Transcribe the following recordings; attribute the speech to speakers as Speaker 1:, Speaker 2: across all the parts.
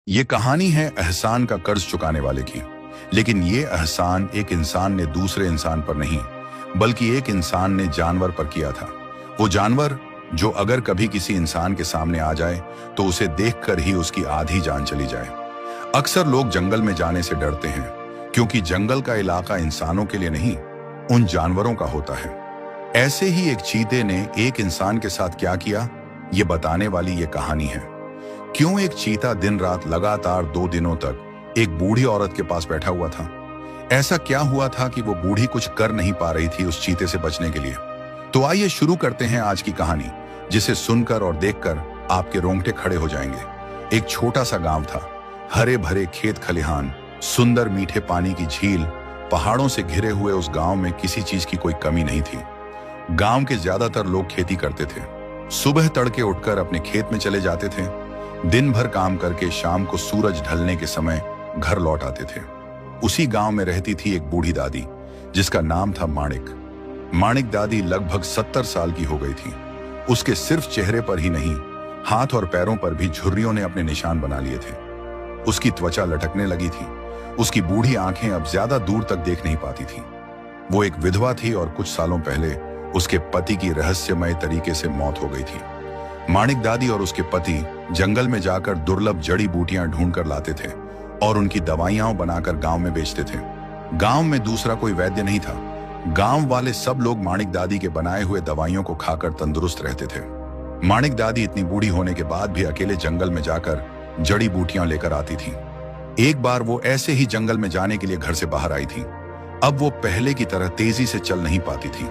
Speaker 1: ये कहानी है एहसान का कर्ज चुकाने वाले की। लेकिन ये एहसान एक इंसान ने दूसरे इंसान पर नहीं, बल्कि एक इंसान ने जानवर पर किया था। वो जानवर जो अगर कभी किसी इंसान के सामने आ जाए तो उसे देखकर ही उसकी आधी जान चली जाए। अक्सर लोग जंगल में जाने से डरते हैं क्योंकि जंगल का इलाका इंसानों के लिए नहीं, उन जानवरों का होता है। ऐसे ही एक चीते ने एक इंसान के साथ क्या किया, ये बताने वाली ये कहानी है। क्यों एक चीता दिन रात लगातार 2 दिनों तक एक बूढ़ी औरत के पास बैठा हुआ था। ऐसा क्या हुआ था कि वो बूढ़ी कुछ कर नहीं पा रही थी उस चीते से बचने के लिए। तो आइए शुरू करते हैं आज की कहानी, जिसे सुनकर और देखकर आपके रोंगटे खड़े हो जाएंगे। एक छोटा सा गांव था, हरे भरे खेत खलिहान, सुंदर मीठे पानी की झील, पहाड़ों से घिरे हुए उस गांव में किसी चीज की कोई कमी नहीं थी। गांव के ज्यादातर लोग खेती करते थे। सुबह तड़के उठकर अपने खेत में चले जाते थे, दिन भर काम करके शाम को सूरज ढलने के समय घर लौट आते थे। उसी गांव में रहती थी एक बूढ़ी दादी, जिसका नाम था माणिक। माणिक दादी लगभग 70 साल की हो गई थी। उसके सिर्फ चेहरे पर ही नहीं, हाथ और पैरों पर भी झुर्रियों ने अपने निशान बना लिए थे। उसकी त्वचा लटकने लगी थी। उसकी बूढ़ी आंखें अब ज्यादा दूर तक देख नहीं पाती थी। वो एक विधवा थी और कुछ सालों पहले उसके पति की रहस्यमय तरीके से मौत हो गई थी। माणिक दादी और उसके पति जंगल में जाकर दुर्लभ जड़ी बूटियां ढूंढ कर लाते थे और उनकी दवाइयां बनाकर गांव में बेचते थे। गांव में दूसरा कोई वैद्य नहीं था। गांव वाले सब लोग माणिक दादी के बनाए हुए दवाइयों को खाकर तंदुरुस्त रहते थे। माणिक दादी इतनी बूढ़ी होने के बाद भी अकेले जंगल में जाकर जड़ी बूटियां लेकर आती थी। एक बार वो ऐसे ही जंगल में जाने के लिए घर से बाहर आई थी। अब वो पहले की तरह तेजी से चल नहीं पाती थी।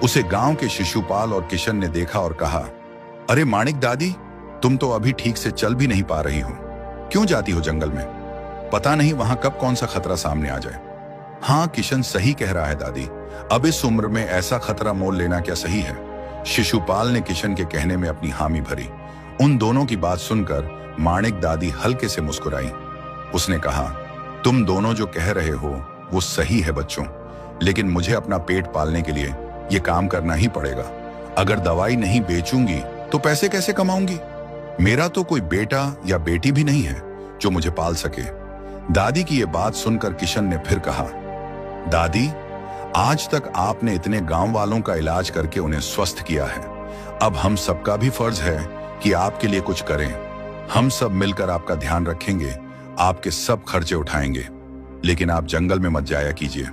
Speaker 1: उसे गांव के शिशुपाल और किशन ने देखा और कहा, अरे माणिक दादी, तुम तो अभी ठीक से चल भी नहीं पा रही हो। क्यों जाती हो जंगल में? पता नहीं वहां कब कौन सा खतरा सामने आ जाए। हाँ, किशन सही कह रहा है दादी, अब इस उम्र में ऐसा खतरा मोल लेना क्या सही है। शिशुपाल ने किशन के कहने में अपनी हामी भरी। उन दोनों की बात सुनकर माणिक दादी हल्के से मुस्कुराई। उसने कहा, तुम दोनों जो कह रहे हो वो सही है बच्चों, लेकिन मुझे अपना पेट पालने के लिए ये काम करना ही पड़ेगा। अगर दवाई नहीं बेचूंगी तो पैसे कैसे कमाऊंगी? मेरा तो कोई बेटा या बेटी भी नहीं है जो मुझे पाल सके। दादी की ये बात सुनकर किशन ने फिर कहा, दादी, आज तक आपने इतने गांव वालों का इलाज करके उन्हें स्वस्थ किया है। अब हम सबका भी फर्ज है कि आपके लिए कुछ करें। हम सब मिलकर आपका ध्यान रखेंगे, आपके सब खर्चे उठाएंगे, लेकिन आप जंगल में मत जाया कीजिए।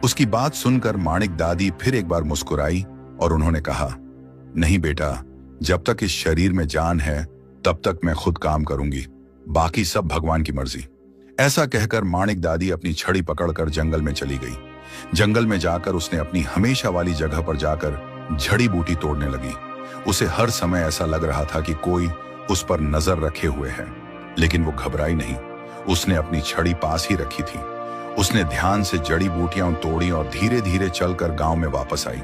Speaker 1: उसकी बात सुनकर माणिक दादी फिर एक बार मुस्कुराई और उन्होंने कहा, नहीं बेटा, जब तक इस शरीर में जान है तब तक मैं खुद काम करूंगी, बाकी सब भगवान की मर्जी। ऐसा कहकर माणिक दादी अपनी छड़ी पकड़कर जंगल में चली गई। जंगल में जाकर उसने अपनी हमेशा वाली जगह पर जाकर जड़ी बूटी तोड़ने लगी। उसे हर समय ऐसा लग रहा था कि कोई उस पर नजर रखे हुए है, लेकिन वो घबराई नहीं। उसने अपनी छड़ी पास ही रखी थी। उसने ध्यान से जड़ी बूटियां तोड़ी और धीरे धीरे चलकर गांव में वापस आई।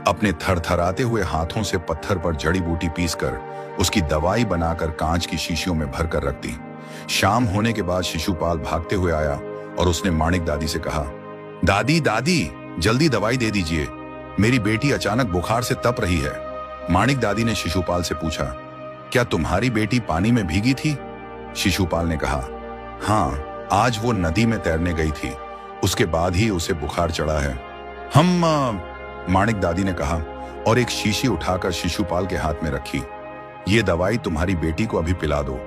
Speaker 1: अपने थरथराते हुए हाथों से पत्थर पर जड़ी बूटी पीसकर उसकी दवाई बनाकर कांच की शीशियों में भरकर रख दी। शाम होने के बाद शिशुपाल भागते हुए आया और उसने माणिक दादी से कहा, दादी दादी, जल्दी दवाई दे दीजिए, मेरी बेटी अचानक बुखार से तप रही है। माणिक दादी ने शिशुपाल से पूछा, क्या तुम्हारी बेटी पानी में भीगी थी? शिशुपाल ने कहा, हाँ, आज वो नदी में तैरने गई थी, उसके बाद ही उसे बुखार चढ़ा है। माणिक दादी ने कहा और एक शीशी उठाकर शिशुपाल के हाथ में रखी। ये दवाई तुम्हारी बेटी को अभी पिला दो,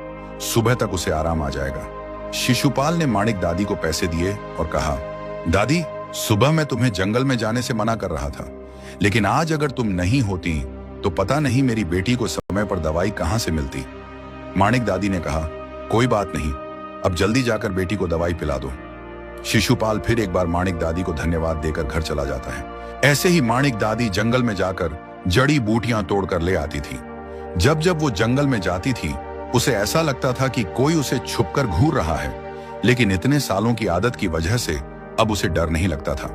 Speaker 1: सुबह तक उसे आराम आ जाएगा। शिशुपाल ने माणिक दादी को पैसे दिए और कहा, दादी, सुबह मैं तुम्हें जंगल में जाने से मना कर रहा था, लेकिन आज अगर तुम नहीं होती तो पता नहीं मेरी बेटी को समय पर दवाई कहां से मिलती। माणिक दादी ने कहा, कोई बात नहीं, अब जल्दी जाकर बेटी को दवाई पिला दो। शिशुपाल फिर एक बार माणिक दादी को धन्यवाद देकर घर चला जाता है। ऐसे ही माणिक दादी जंगल में जाकर जड़ी बूटियां तोड़कर ले आती थी। जब जब वो जंगल में जाती थी, उसे ऐसा लगता था कि कोई उसे छुपकर घूर रहा है, लेकिन इतने सालों की आदत की वजह से अब उसे डर नहीं लगता था।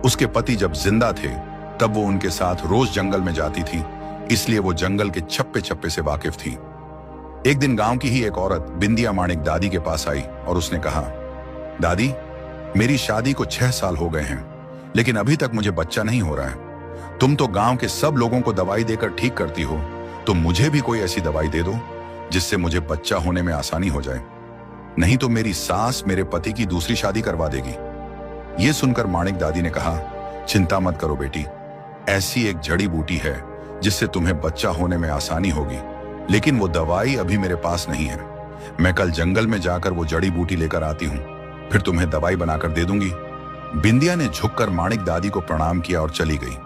Speaker 1: उसके पति जब जिंदा थे तब वो उनके साथ रोज जंगल में जाती थी, इसलिए वो जंगल के छप्पे छप्पे से वाकिफ थी। एक दिन गांव की ही एक औरत बिंदिया माणिक दादी के पास आई और उसने कहा, दादी, मेरी शादी को 6 साल हो गए हैं, लेकिन अभी तक मुझे बच्चा नहीं हो रहा है। तुम तो गांव के सब लोगों को दवाई देकर ठीक करती हो, तो मुझे भी कोई ऐसी दवाई दे दो जिससे मुझे बच्चा होने में आसानी हो जाए। नहीं तो मेरी सास मेरे पति की दूसरी शादी करवा देगी। ये सुनकर माणिक दादी ने कहा, चिंता मत करो बेटी, ऐसी एक जड़ी बूटी है जिससे तुम्हें बच्चा होने में आसानी होगी, लेकिन वो दवाई अभी मेरे पास नहीं है। मैं कल जंगल में जाकर वो जड़ी बूटी लेकर आती हूँ, फिर तुम्हें दवाई बनाकर दे दूंगी। बिंदिया ने झुककर माणिक दादी को प्रणाम किया और चली गई।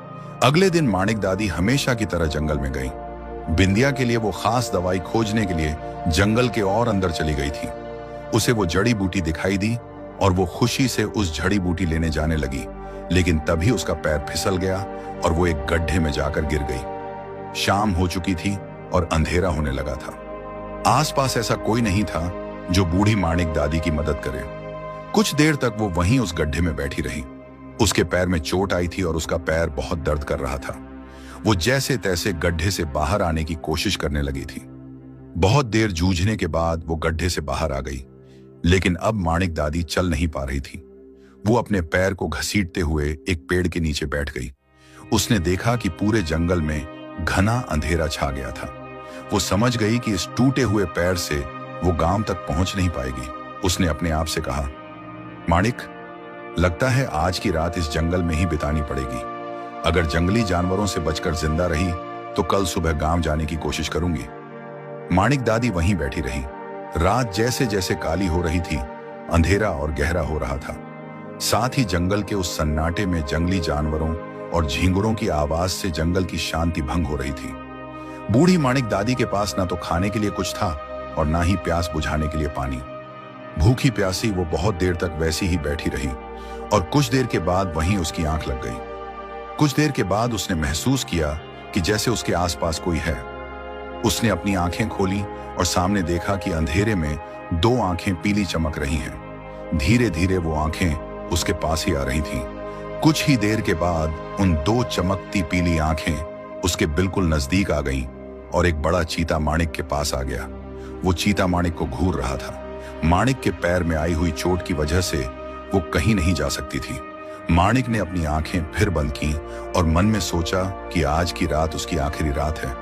Speaker 1: अगले दिन माणिक दादी हमेशा की तरह जंगल में गई। बिंदिया के लिए वो खास दवाई खोजने के लिए जंगल के और अंदर चली गई थी। उसे वो जड़ी बूटी दिखाई दी और वो खुशी से उस जड़ी बूटी लेने जाने लगी, लेकिन तभी उसका पैर फिसल गया और वो एक गड्ढे में जाकर गिर गई। शाम हो चुकी थी और अंधेरा होने लगा था। आसपास ऐसा कोई नहीं था जो बूढ़ी माणिक दादी की मदद करे। कुछ देर तक वो वहीं उस गड्ढे में बैठी रही। उसके पैर में चोट आई थी और उसका पैर बहुत दर्द कर रहा था। वो जैसे तैसे गड्ढे से बाहर आने की कोशिश करने लगी थी। बहुत देर जूझने के बाद वो गड्ढे से बाहर आ गई, लेकिन अब माणिक दादी चल नहीं पा रही थी। वो अपने पैर को घसीटते हुए एक पेड़ के नीचे बैठ गई। उसने देखा कि पूरे जंगल में घना अंधेरा छा गया था। वो समझ गई कि इस टूटे हुए पैर से वो गांव तक पहुंच नहीं पाएगी। उसने अपने आप से कहा, माणिक, लगता है आज की रात इस जंगल में ही बितानी पड़ेगी। अगर जंगली जानवरों से बचकर जिंदा रही तो कल सुबह गांव जाने की कोशिश करूंगी। माणिक दादी वहीं बैठी रही। रात जैसे जैसे काली हो रही थी, अंधेरा और गहरा हो रहा था। साथ ही जंगल के उस सन्नाटे में जंगली जानवरों और झींगुरों की आवाज से जंगल की शांति भंग हो रही थी। बूढ़ी माणिक दादी के पास ना तो खाने के लिए कुछ था और ना ही प्यास बुझाने के लिए पानी। भूखी प्यासी वो बहुत देर तक वैसी ही बैठी रही और कुछ देर के बाद वहीं उसकी आंख लग गई। कुछ देर के बाद उसने महसूस किया कि जैसे उसके आसपास कोई है। उसने अपनी आंखें खोली और सामने देखा कि अंधेरे में दो आंखें पीली चमक रही हैं। धीरे धीरे वो आंखें उसके पास ही आ रही थीं। कुछ ही देर के बाद उन दो चमकती पीली आंखें उसके बिल्कुल नजदीक आ गईं और एक बड़ा चीता माणिक के पास आ गया। वो चीता माणिक को घूर रहा था। माणिक के पैर में आई हुई चोट की वजह से वो कहीं नहीं जा सकती थी। माणिक ने अपनी आंखें फिर बंद की और मन में सोचा कि आज की रात उसकी आखिरी रात है।